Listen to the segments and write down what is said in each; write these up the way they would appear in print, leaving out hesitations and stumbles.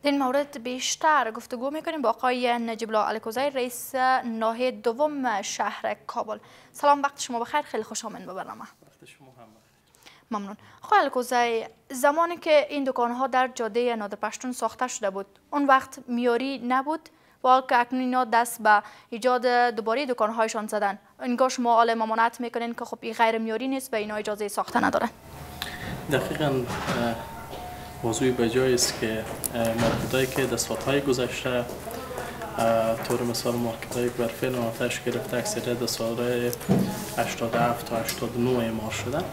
در این مورد بیشتر گفتگو میکنیم با آقای نجیب الله الکوزی، رئیس ناحیه دوم شهر کابل. سلام، وقت شما بخیر، خیلی خوش آمدید به برنامه. وقت شما هم بخیر. ممنون. آقای الکوزی، زمانی که این دکانها در جاده نادر پشتون ساخته شده بود، اون وقت میاری نبود و که اکنون اینا دست به ایجاد دوباره دکانهایشان زدن، انگار شما اعلام ممانعت میکنین که خب این غیر میاری نیست و اینا اجازه ساخته ندارن؟ دقیقاً موضوعی بجای است که مارکتایی که در سالهای گذشته طور مثال مارکتایی که بر فعل آتش گرفته اکثریت در سالهای 87 تا 89 اعمار شدن،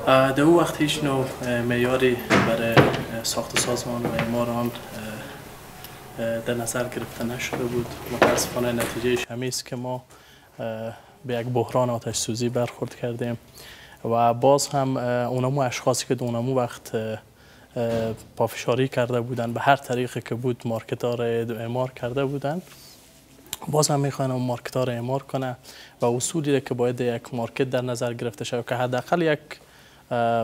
در اون وقت هیچ نوع معیاری برای ساخت سازمان و اعمار آن در نظر گرفته نشده بود. متاسفانه نتیجهش همین است که ما به یک بحران آتش سوزی برخورد کردیم و باز هم اونمو اشخاصی که اونمو وقت پافشاری کرده بودن به هر طریقی که بود مارکت‌ها را اعمار کرده بودن، باز هم میخوان اون مارکت‌ها را اعمار کنه و اصولی که باید یک مارکت در نظر گرفته شود که حداقل یک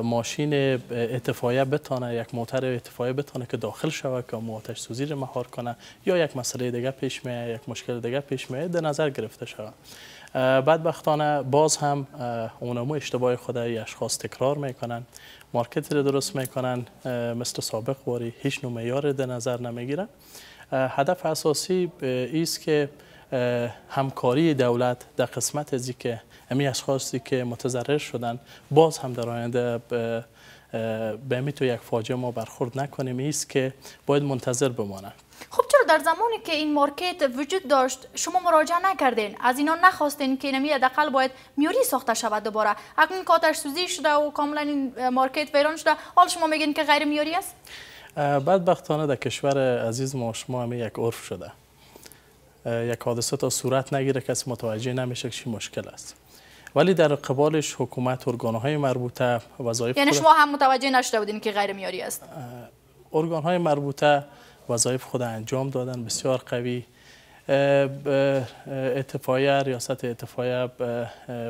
ماشین اطفائیه بتونه، یک موتر اطفائیه بتونه که داخل شود که آتش سوزی را مهار کنه یا یک مسئله دیگه پیش میاد، یک مشکل دیگه پیش میاد، در نظر گرفته شود. بدبختانه باز هم اونمو اشتباه خود اشخاص تکرار میکنن، مارکتی رو درست میکنن مثل سابق باری، هیچ نوع معیار در نظر نمیگیرن. هدف اساسی است که همکاری دولت در قسمت ازی که همین اشخاصی که متضرر شدن باز هم در آینده به می تو یک فاجعه ما برخورد نکنیم، است که باید منتظر بمانند. خب چرا در زمانی که این مارکت وجود داشت شما مراجعه نکردین؟ از اینا نخواستین که اینمی حداقل باید میاری ساخته شود دوباره؟ اکنون که آتش سوزی شده و کاملا این مارکت ویران شده، حال شما میگین که غیر میاری است؟ بدبختانه در کشور عزیز ما شما همین یک عرف شده. یک حادثه تا صورت نگیره کسی متوجه نمیشه که چی مشکل است. ولی در قبالش حکومت ارگان‌های مربوطه وظایف، یعنی شما هم متوجه نشده بودین که غیر معیاری است؟ ارگان‌های مربوطه وظایف خود انجام دادن بسیار قوی. اتفاقیه ریاست اتفاقیه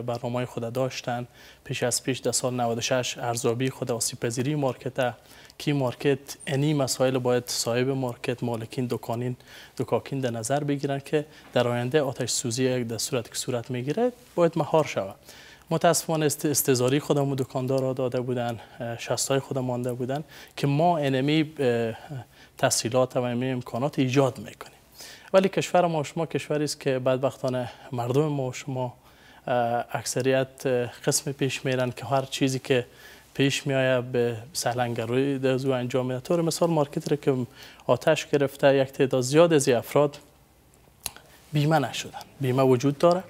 برنامه‌های خود داشتن پیش از پیش در سال 96 ارزیابی خود آسیب پذیری مارکت کی مارکت انی مسائل باید صاحب مارکت، مالکین دکاکین در نظر بگیرن که در آینده آتش سوزی در صورتی که صورت میگیره باید مهار شود. متاسفانه استعزاری خودمون دکاندار را داده بودن، شستای خودم مانده بودن که ما انمی تسهیلات و انمی امکانات ایجاد میکنیم. ولی کشور ما شما کشوری است که بدبختانه مردم ما شما اکثریت قسم پیش میرن که هر چیزی که پیش میآید به سهلنگری در زو انجام میده. طور مثال مارکت را که آتش گرفته یک تعداد زیاد از افراد بیمه نشدن. بیمه وجود داره،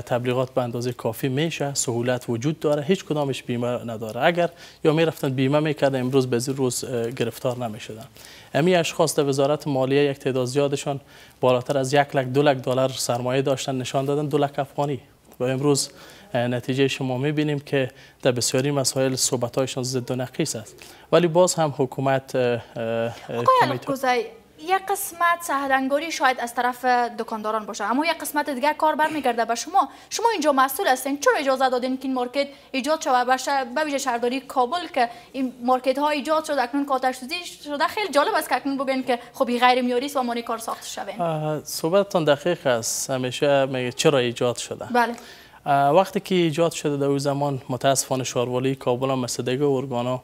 تبلیغات به اندازه کافی میشه، سهولت وجود داره، هیچ کدامش بیمه نداره. اگر یا میرفتن بیمه میکردن امروز به روز گرفتار نمیشدن. امی اشخاص در وزارت مالیه یک تعداد زیادشان بالاتر از 1 لک 2 لک دلار سرمایه داشتن، نشان دادن 2 لک افغانی و امروز نتیجه شما میبینیم که در بسیاری مسائل صحبت‌هایشان ضد و نقیص است. ولی باز هم حکومت یک قسمت سهلنگاری شاید از طرف دکانداران باشه، اما یک قسمت دیگر کار برمیگرده به شما. شما اینجا مسئول هستین، چرا اجازه دادین که این مارکت ایجاد شود؟ به ویژه شهرداری کابل که این مارکت ها ایجاد شد، اکنون آتش سوزی شده. خیلی جالب است که اکنون بگین که خب غیر معیاری است و مانی کار ساخته شوین. صحبتتون دقیق است. همیشه میگه چرا ایجاد شده. بله. وقتی که ایجاد شده در اون زمان متاسفانه شهروالی کابل هم مثل دیگه ارگانا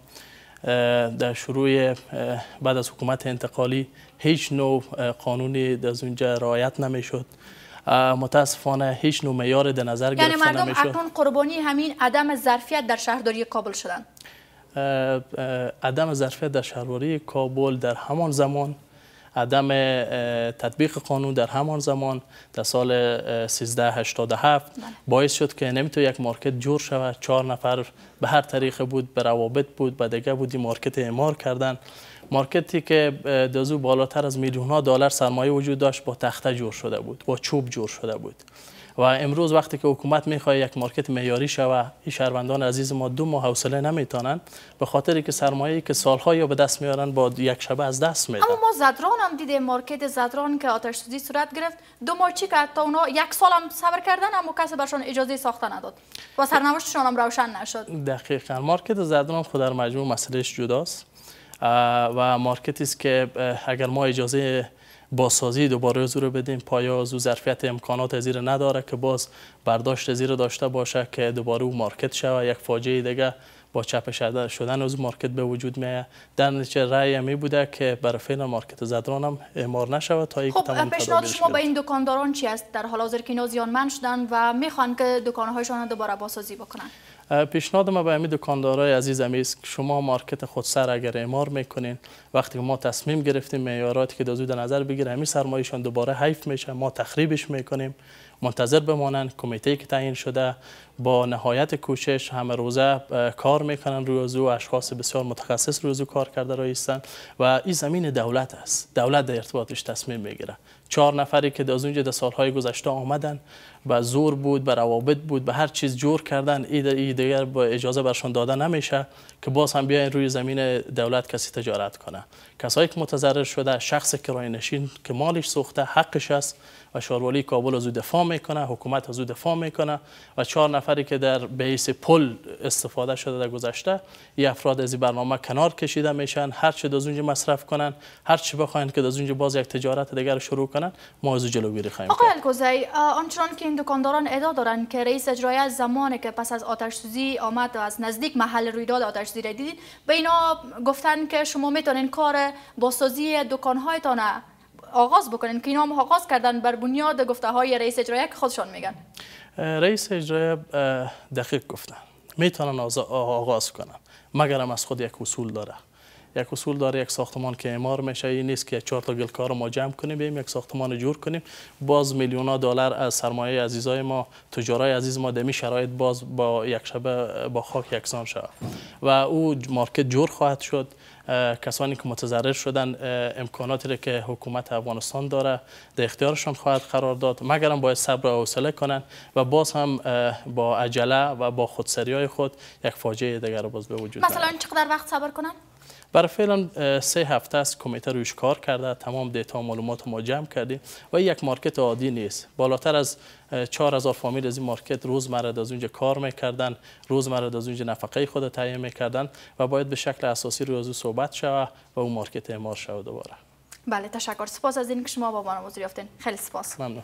در شروع بعد از حکومت انتقالی هیچ نوع قانونی در اونجا رعایت نمیشد. متاسفانه هیچ نوع معیار در نظر گرفته نمیشد. یعنی مردم اکنون قربانی همین عدم ظرفیت در شهرداری کابل شدن. عدم ظرفیت در شهرداری کابل در همان زمان، عدم تطبیق قانون در همان زمان در سال 1387 باعث شد که نمیتونه یک مارکت جور شود. 4 نفر به هر طریق بود، به روابط بود، به دیگه بودی مارکت اعمار کردن. مارکتی که دزو بالاتر از میلیون‌ها دلار سرمایه وجود داشت با تخته جور شده بود، با چوب جور شده بود. و امروز وقتی که حکومت میخواد یک مارکت معیاری شود، این شهروندان عزیز ما 2 ماه حوصله نمیتونن، به خاطری که سرمایه‌ای که سالها یا به دست میارن با یک شبه از دست میدن. اما ما زدران هم دیدیم، مارکت زدران که آتش سوزی صورت گرفت 2 ماه چی کرد تا اونا 1 سال هم صبر کردن اما کسی برشان اجازه ساخته نداد و سرنوشتشان هم روشن نشد. دقیقاً مارکت زدران خود در مجموع مسئلهش جداست. و مارکتی است که اگر ما اجازه بازسازی دوباره از او رو بدیم، پایا از او ظرفیت امکانات زیر نداره که باز برداشت زیر داشته باشه که دوباره او مارکت شود. یک فاجعه دیگه با چپ شدن از مارکت به وجود میاد. در نتیجه رأی می بوده که برای فعلا مارکت زدران هم اعمار نشود تا اینکه تمام پیشنهاد شما به این دکانداران چی است در حال حاضر که اینا زیانمند شدن و میخوان که دکانهایشان دوباره بازسازی بکنن؟ پیشنهاد ما به همین دکاندارای عزیز است که شما مارکت خود سر اگر اعمار میکنین، وقتی که ما تصمیم گرفتیم معیاراتی که در نظر بگیره همین سرمایه‌شان دوباره حیف میشه، ما تخریبش میکنیم. منتظر بمانن کمیته که تعیین شده با نهایت کوشش همه روزه کار میکنن روی از او. اشخاص بسیار متخصص روی از او کار کرده رایستن و این زمین دولت است. دولت در ارتباطش تصمیم میگیره. 4 نفری که از اونجا در سالهای گذشته آمدن به زور بود، به روابط بود، به هر چیز جور کردن، این دیگر با اجازه برشان داده نمیشه که باز هم بیاین روی زمین دولت کسی تجارت کنه. کسایی که متضرر شده، شخص کرایه نشین که مالش سوخته حقش است و شاروالی کابل از او دفاع میکنه، حکومت از او دفاع میکنه و 4 نفری که در بیس پل استفاده شده در گذشته، این افراد از این برنامه کنار کشیده میشن. هر چی از اونجا مصرف کنن، هر چی بخواین که از اونجا باز یک تجارت دیگر شروع کنن، ما از جلوگیری خواهیم کرد. آقای الکوزی، آنچنان که این دکانداران ادعا دارند که رئیس اجرایی زمانی که پس از آتش سوزی آمد و از نزدیک محل رویداد آتش سوزی را دیدید، به اینا گفتن که شما میتونین کار بازسازی دکانهایتان آغاز بکنین که اینا هم آغاز کردن بر بنیاد گفته های رئیس اجرایی که خودشان میگن. رئیس اجرایی دقیق گفتن میتونن آغاز کنن، مگر هم از خود یک اصول داره. یک اصول داره، یک ساختمان که اعمار میشه این نیست که 4 تا گلکار ما جمع کنیم بریم یک ساختمان جور کنیم باز میلیون دلار از سرمایه عزیزای ما، تجارای عزیز ما دمی شرایط باز با یک شبه با خاک یکسان شود و او مارکت جور خواهد شد. کسانی که متضرر شدن امکاناتی را که حکومت افغانستان داره در اختیارشان خواهد قرار داد، مگر هم باید صبر و حوصله کنن و باز هم با عجله و با خودسریای خود یک فاجعه دیگر باز به وجود مثلا چقدر وقت صبر کنن؟ برای فعلا 3 هفته است کمیته رویش کار کرده، تمام دیتا و معلومات ما جمع کردیم و یک مارکت عادی نیست. بالاتر از 4000 فامیل از این مارکت روزمره از اونجا کار میکردن، روزمره از اونجا نفقه خود تعیین میکردن و باید به شکل اساسی روی از او صحبت شود و اون مارکت اعمار شود دوباره. بله، تشکر. سپاس از اینکه شما با ما حضور یافتین. خیلی سپاس. ممنون.